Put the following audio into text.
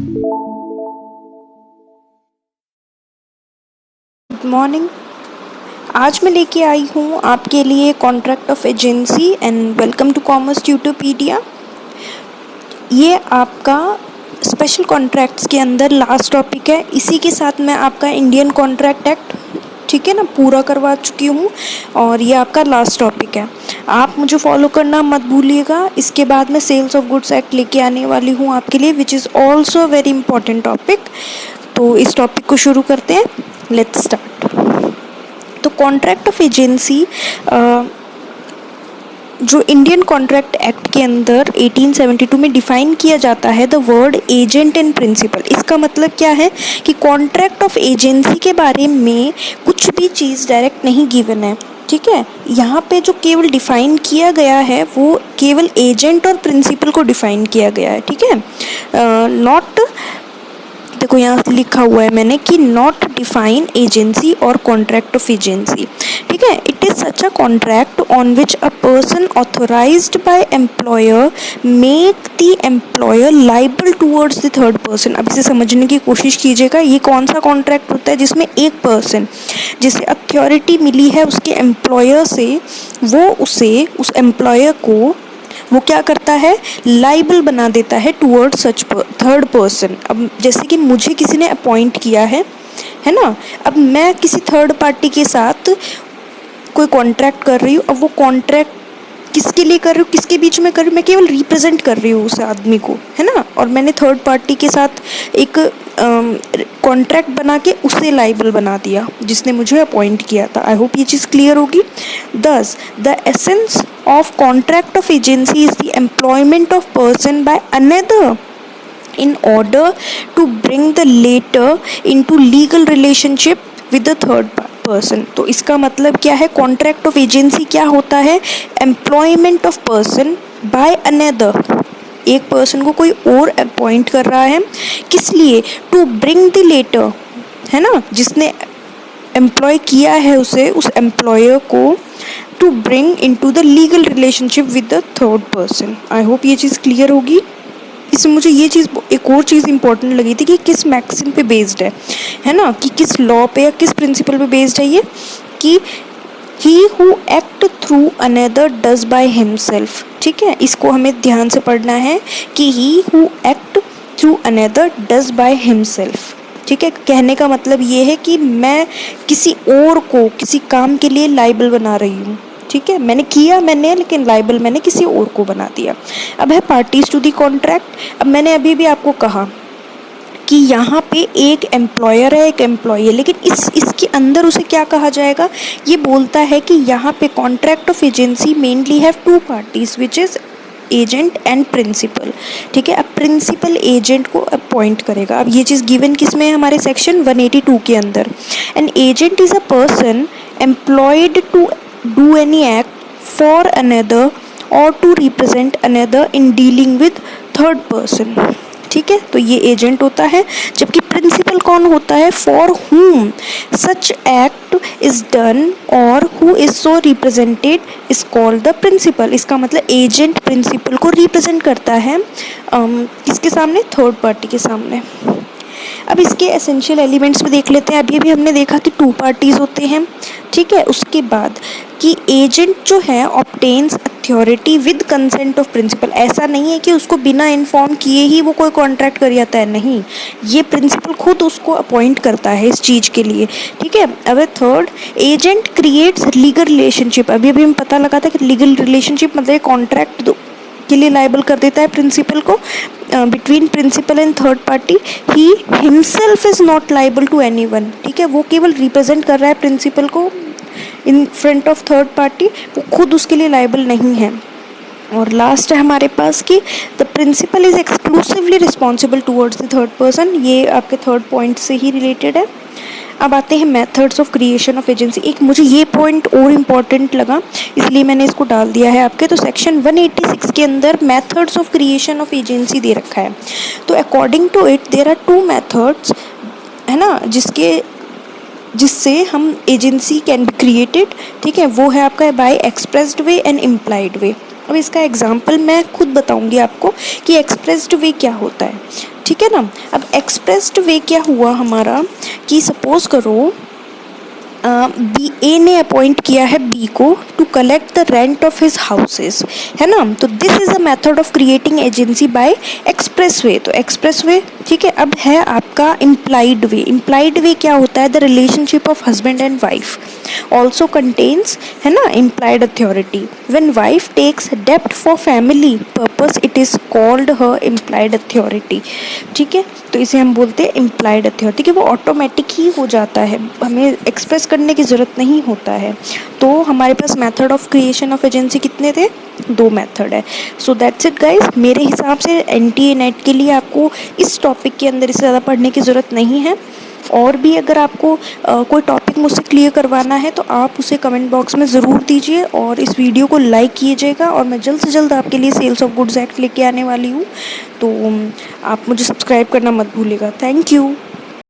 Good morning. आज मैं लेके आई हूँ आपके लिए contract of agency and welcome to commerce Tutopedia. ये आपका स्पेशल कॉन्ट्रैक्ट्स के अंदर लास्ट टॉपिक है। इसी के साथ मैं आपका इंडियन कॉन्ट्रैक्ट एक्ट, ठीक है ना, पूरा करवा चुकी हूँ और ये आपका लास्ट टॉपिक है। आप मुझे फॉलो करना मत भूलिएगा। इसके बाद मैं सेल्स ऑफ गुड्स एक्ट लेके आने वाली हूँ आपके लिए, which is also very important topic. तो इस टॉपिक को शुरू करते हैं। Let's start. तो कॉन्ट्रैक्ट ऑफ एजेंसी जो इंडियन कॉन्ट्रैक्ट एक्ट के अंदर 1872 में डिफाइन किया जाता है the word agent and principal. इसका मतलब क्या है कि कॉन्ट्रैक्ट ऑफ एजेंसी के बारे में कुछ भी चीज़ डायरेक्ट नहीं गिवन है, ठीक है। यहाँ पे जो केवल डिफाइन किया गया है वो केवल एजेंट और प्रिंसिपल को डिफाइन किया गया है, ठीक है। नॉट, देखो यहाँ लिखा हुआ है मैंने कि नॉट डिफाइन एजेंसी और कॉन्ट्रैक्ट ऑफ एजेंसी, ठीक है। It is such a contract on which a person authorised by employer make the employer liable towards the third person. अब इसे समझने की कोशिश कीजिएगा। ये कौन सा कॉन्ट्रैक्ट होता है जिसमें एक पर्सन जिसे अथॉरिटी मिली है उसके एम्प्लॉयर से, वो उसे, उस एम्प्लॉयर को वो क्या करता है, लाइबल बना देता है टूवर्ड सच थर्ड पर्सन। अब जैसे कि मुझे किसी ने अपॉइंट किया है ना, अब मैं किसी थर्ड पार्टी के साथ कोई कॉन्ट्रैक्ट कर रही हूँ। अब वो कॉन्ट्रैक्ट किसके लिए कर रही हूँ, किसके बीच में कर रही हूँ, मैं केवल रिप्रेजेंट कर रही हूँ उस आदमी को, है ना। और मैंने थर्ड पार्टी के साथ एक कॉन्ट्रैक्ट बना के उसे लाइबल बना दिया जिसने मुझे अपॉइंट किया था। आई होप ये चीज़ क्लियर होगी। दस the essence of contract of agency is the employment of person by another in order to bring the later into legal relationship with the third person। तो इसका मतलब क्या है, कॉन्ट्रैक्ट ऑफ एजेंसी क्या होता है, employment of person by another, एक person को कोई और अपॉइंट कर रहा है, किस लिए, टू ब्रिंग द लेटर, है ना, जिसने एम्प्लॉय किया है उसे, उस एम्प्लॉयर को, to bring into the legal relationship with the third person. I hope ये चीज़ क्लियर होगी। इसमें मुझे ये चीज़, एक और चीज़ इंपॉर्टेंट लगी थी कि किस मैक्सिम पे बेस्ड है ना, कि किस लॉ पे या किस प्रिंसिपल पे बेस्ड है ये, कि he who act through another does by himself, ठीक है। इसको हमें ध्यान से पढ़ना है कि he who act through another does by himself, ठीक है। कहने का मतलब ये है कि मैं किसी और को किसी काम के लिए लाइबल बना रही हूँ, ठीक है। मैंने लेकिन लाइबल मैंने किसी और को बना दिया। अब है पार्टीज टू दी कॉन्ट्रैक्ट। अब मैंने अभी भी आपको कहा कि यहाँ पे एक एम्प्लॉयर है, एक एम्प्लॉई है, लेकिन इसके अंदर उसे क्या कहा जाएगा, ये बोलता है कि यहाँ पे contract of agency mainly have two parties which is agent and principal, ठीक है। अब प्रिंसिपल एजेंट को अपॉइंट करेगा। अब ये चीज़ गिवन किस में है, हमारे सेक्शन 182 के अंदर। An agent is a person employed to do any act for another or to represent another in dealing with third person, ठीक है। तो ये एजेंट होता है। जबकि प्रिंसिपल कौन होता है, for whom such act is done or who is so represented is called the principal। इसका मतलब एजेंट प्रिंसिपल को रिप्रेजेंट करता है किसके सामने, थर्ड पार्टी के सामने। अब इसके एसेंशियल एलिमेंट्स भी देख लेते हैं। अभी भी हमने देखा कि टू पार्टीज होते हैं, ठीक है। उसके बाद कि एजेंट जो है obtains authority with consent of principal. ऐसा नहीं है कि उसको बिना इन्फॉर्म किए ही वो कोई कॉन्ट्रैक्ट कर जाता है, नहीं, ये प्रिंसिपल खुद उसको अपॉइंट करता है इस चीज़ के लिए, ठीक है। अब third, agent creates legal relationship. अभी हम पता लगा था कि लीगल रिलेशनशिप मतलब कॉन्ट्रैक्ट के लिए लाइबल कर देता है प्रिंसिपल को, between principal and third party. He himself is not liable to anyone, ठीक है। वो केवल रिप्रेजेंट कर रहा है प्रिंसिपल को in front of third party, वो खुद उसके लिए लाइबल नहीं है। और लास्ट है हमारे पास कि the principal is exclusively responsible towards the third person. ये आपके थर्ड पॉइंट से ही रिलेटेड है। अब आते हैं methods of creation of agency. एक मुझे ये पॉइंट और इम्पॉर्टेंट लगा इसलिए मैंने इसको डाल दिया है आपके। तो सेक्शन 186 के अंदर methods of creation of agency दे रखा है। तो according to it there are two methods, है ना, जिससे हम एजेंसी कैन बी क्रिएटेड, ठीक है। वो है आपका by expressed way and implied way. अब इसका एग्जाम्पल मैं खुद बताऊंगी आपको कि एक्सप्रेस्ड वे क्या होता है, ठीक है ना। अब एक्सप्रेस्ड वे क्या हुआ हमारा कि सपोज करो ए ने अपॉइंट किया है बी को to collect the rent of his houses, है ना। तो this is a method of creating agency by express way. तो एक्सप्रेस वे, ठीक है। अब है आपका इम्प्लाइड वे। इम्प्लाइड वे क्या होता है, the relationship of husband and wife also contains, है ना, implied authority. When wife takes डेप्ट for family purpose it is called her implied authority, ठीक है। तो इसे हम बोलते हैं इम्प्लाइड अथॉरिटी कि वो ऑटोमेटिक ही हो जाता है, हमें एक्सप्रेस करने की ज़रूरत नहीं होता है। तो हमारे पास method of creation of agency कितने थे, 2 मेथड है। So that's it guys. मेरे हिसाब से एनटीए नेट के लिए आपको इस टॉपिक के अंदर इससे ज़्यादा पढ़ने की ज़रूरत नहीं है। और भी अगर आपको कोई टॉपिक मुझसे क्लियर करवाना है तो आप उसे कमेंट बॉक्स में ज़रूर दीजिए और इस वीडियो को लाइक कीजिएगा। और मैं जल्द से जल्द आपके लिए सेल्स ऑफ गुड्स एक्ट लेके आने वाली हूँ, तो आप मुझे सब्सक्राइब करना मत भूलिएगा। Thank you.